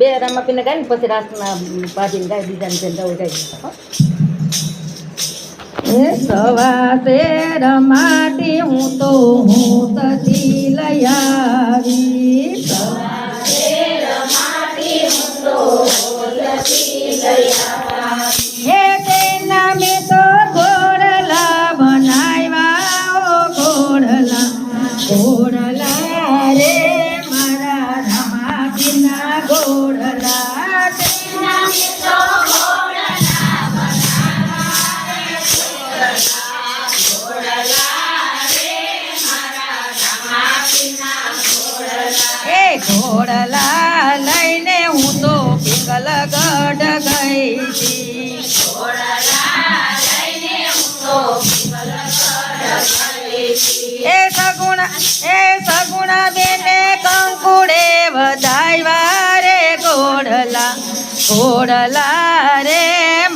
બે રામાપીને ગાય ને પછી રાસના પાડીને ગાય બીજાને જેમ જવું ગાય. એ સવા શેર માટી હું તો હું તથી લઈ આવી. સવા શેર માટી હું તો હોતથી લઈ આવી. હે તેના મેં તો ઘોડલા બનાવ્યા ઓ ઘોડલા ઘોડલા રે મારા રામાજીના ઘોડલા. તેના મેં તો ઘોડલા બનાવ્યા રે ઘોડલા રે મારા રામાજીના ઘોડલા. એ ઘોડલા લઈને હું તો પિંગલગઢ ગઈ હતી. ઘોડલા લઈને હું તો પિંગલગઢ ગઈ હતી. એ સગુણા બેને કંકુડે વધાવ્યા રે ઘોડલા ઘોડલા રે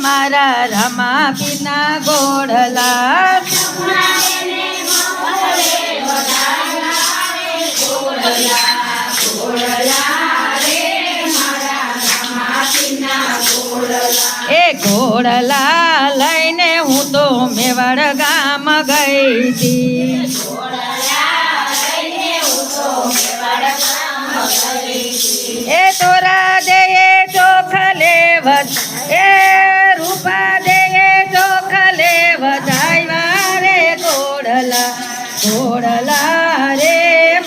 મારા રામાપીના ઘોડલા. સગુણાબેને મંગળે વધાવ્યા રે ઘોડલા ઘોડલા રે મારા રામાપીના ઘોડલા. એ ઘોડલા લઈને હું તો મેવાડ ગામ ગઈ હતી. ઘોડલા લઈને હું તો મેવાડ ગામ ગઈ હતી. એ તોરા દે ચોખલે એ રૂપા દે ચોખલે વધાવ્યા રે ઘોડલા ઘોડલા રે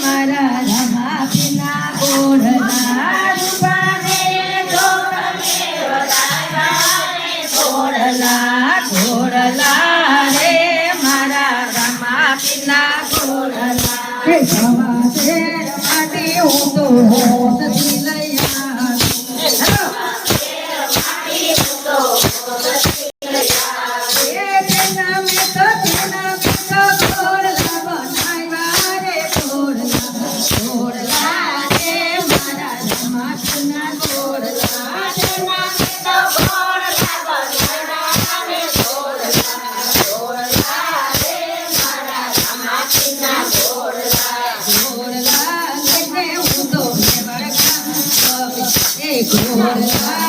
મારા રામાપીના ઘોડલા. રૂપા દે ચોખલે વધાવ્યા રે ઘોડલા ઘોડલા રે મારા રામાપીના ઘોડલા. હે સવા શેર માટી હું તો હોતથી લઈ આવી. માટી હું તો હોતથી લઈ આવી. એ તેના મેં તો ઘોડલા બનાવ્યા રે ઘોડલા ઘોડલા રે મારા રામાપીના ઘોડલા. તેના મેં તો ઘોડલા બનાવ્યા રે ઘોડલા ઘોડલા રે મારા રામાપીના ઘોડલા. ઘોડલા લઈને હું તો મેવાડ ગામ ગઈ. એ ઘોડલા